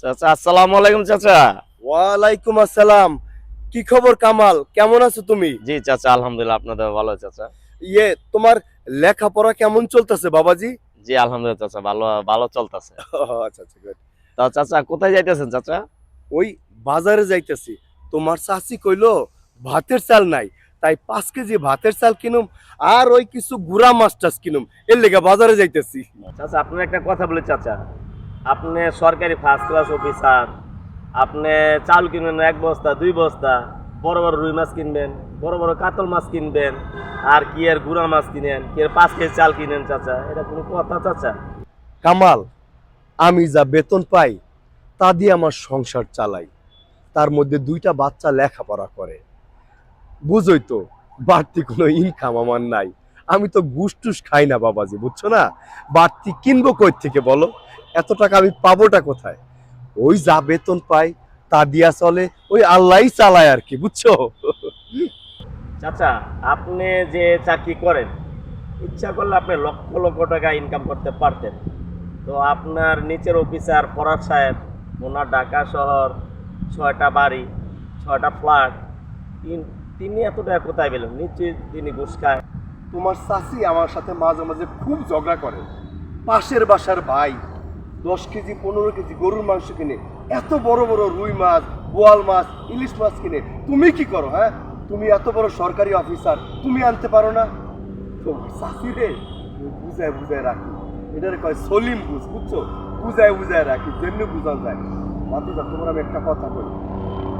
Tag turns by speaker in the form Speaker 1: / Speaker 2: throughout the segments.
Speaker 1: চাচা আসসালামু আলাইকুম চাচা।
Speaker 2: ওয়ালাইকুম আসসালাম। কি খবর কামাল, কেমন আছো তুমি?
Speaker 1: জি চাচা, আলহামদুলিল্লাহ, আপনাদের ভালো চাচা?
Speaker 2: তোমার লেখাপড়া কেমন চলতেছে বাবাজি?
Speaker 1: জি আলহামদুলিল্লাহ চাচা, ভালো ভালো চলতেছে।
Speaker 2: আচ্ছা আচ্ছা, good।
Speaker 1: তা চাচা কোথায় যাইতেছেন চাচা?
Speaker 2: ওই বাজারে যাইতেছি। তোমার চাচি কইলো ভাতের চাল নাই, তাই 5 কেজি ভাতের চাল কিনুম আর ওই কিছু গুড়া মাছ টাছ কিনুম, এর লেগে বাজারে যাইতেছি।
Speaker 1: চাচা আপনার একটা কথা বলি চাচা, আপনি সরকারি ফার্স্ট ক্লাস অফিসার, আপনি চাল কিনবেন 1 বস্তা 2 বস্তা, বড় বড় রুই মাছ কিনবেন, বড় বড় কাতল মাছ কিনবেন, আর কি এর গুড়া মাছ কিনেন, কি এর 5 কেজি চাল কিনেন চাচা, এটা কোনো কথা চাচা?
Speaker 2: কামাল, আমি যা বেতন পাই তা দিয়ে আমার সংসার চালাই। তার মধ্যে 2টা বাচ্চা লেখাপড়া করে, বুঝই তো, বাড়তি কোনো ইনকাম আমার নাই। আমি তো ঘুষ টুস খাই না বাবাজি, বুঝছো না? বাড়তি কিনবো কই থেকে বলো? এত টাকা আমি পাবোটা কোথায়? ওই যা বেতন পাই তা দিয়া চলে, ওই আল্লাহই চালায় আর কি, বুঝছো?
Speaker 1: চাচা আপনি যে চাকরি করেন, ইচ্ছা করলে আপনি লক্ষ লক্ষ টাকা ইনকাম করতে পারতেন। তো আপনার নিচের অফিসার ফরাদ সাহেব, ওনার ঢাকা শহর 6টা বাড়ি, 6টা ফ্ল্যাট, তিনি এত টাকা কোথায় পেলেন? নিশ্চয়ই তিনি ঘুষ খায়।
Speaker 2: তোমার চাচি আমার সাথে মাঝে মাঝে খুব ঝগড়া করে। পাশের বাসার ভাই 10 কেজি 15 কেজি গরুর মাংস কিনে, এত বড় বড় রুই মাছ, বোয়াল মাছ, ইলিশ মাছ কিনে, তুমি কি করো? হ্যাঁ, তুমি এত বড় সরকারি অফিসার, তুমি আনতে পারো না? তোমার চাচি রে বুঝায় বুঝায় রাখি, এটারে কয় সলিম বুঝ, বুঝছো? বুঝায় বুঝায় রাখি, যেমনি বুঝানো যায়। মাতিবা, তোমার আমি একটা কথা বলি,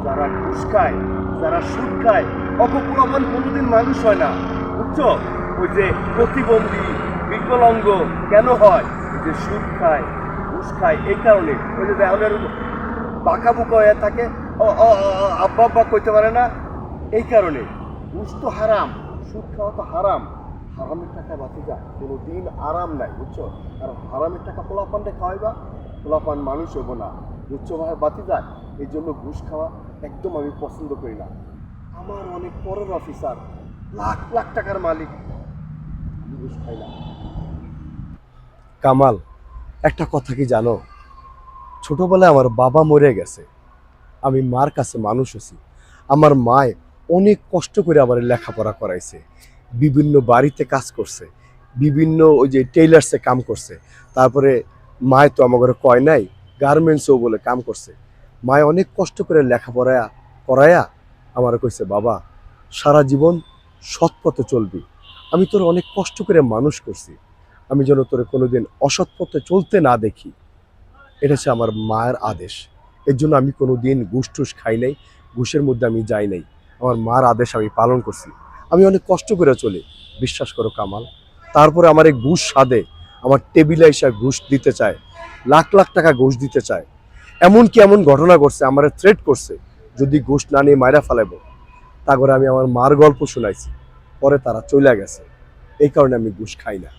Speaker 2: যারা ঘুষ খায়, যারা সুদ খায়, অপপ্রমাণ কোনোদিন মানুষ হয় না, বুঝছো? ওই যে প্রতিবন্ধী, বিকলাঙ্গ কেন হয়? ওই যে সুদ খায়, ঘুষ খায়, এই কারণে। ওই যে দেহনের বাঁকা বুকা হয়ে থাকে, আব্বা আব্বা কইতে পারে না, এই কারণে। ঘুষ তো হারাম, সুদ খাওয়া তো হারাম। হারামের টাকা বাঁচে যা, কোনো দিন আরাম নাই, বুঝছো? আর হারামের টাকা পোলাপানটা খাওয়াইবা, পোলাপান মানুষ হবো না, বুঝছো ভাই? বাতি যায়। এই জন্য ঘুষ খাওয়া একদম আমি পছন্দ করি না। আমার অনেক পরের অফিসার, লাখ লাখ টাকার মালিক, আমি ঘুষ খাই না। কামাল, একটা কথা কি জানো? ছোটবেলায় আমার বাবা মরে গেছে, আমি মার কাছে মানুষ হয়েছি। আমার মায় অনেক কষ্ট করে আমার লেখাপড়া করাইছে, বিভিন্ন বাড়িতে কাজ করছে, বিভিন্ন ওই যে টেইলার্সে কাম করছে। তারপরে মায় তো আমার ঘরে কয় নাই, গার্মেন্টসও বলে কাম করছে। মায় অনেক কষ্ট করে লেখাপড়া করায়া আমার কইছে, বাবা সারা জীবন সৎ পথে চলবি, আমি তোর অনেক কষ্ট করে মানুষ করছি, আমি যেন তোরে কোনোদিন অসৎ পথে চলতে না দেখি। এটা হচ্ছে আমার মায়ের আদেশ। এর জন্য আমি কোনো দিন ঘুষ টুস খাই নাই, ঘুষের মধ্যে আমি যাই নাই। আমার মার আদেশ আমি পালন করছি। আমি অনেক কষ্ট করে চলি, বিশ্বাস করো কামাল। তারপরে আমার এই ঘুষ সাধে আমার টেবিলে এসে ঘুষ দিতে চায়, লাখ লাখ টাকা ঘুষ দিতে চায়। এমনকি এমন ঘটনা ঘটছে, আমার থ্রেট করছে, যদি ঘুষ না নিয়ে মাইরা ফেলাবো। তারপরে আমি আমার মার গল্প শুনাইছি, পরে তারা চলে গেছে। এই কারণে আমি ঘুষ খাই না।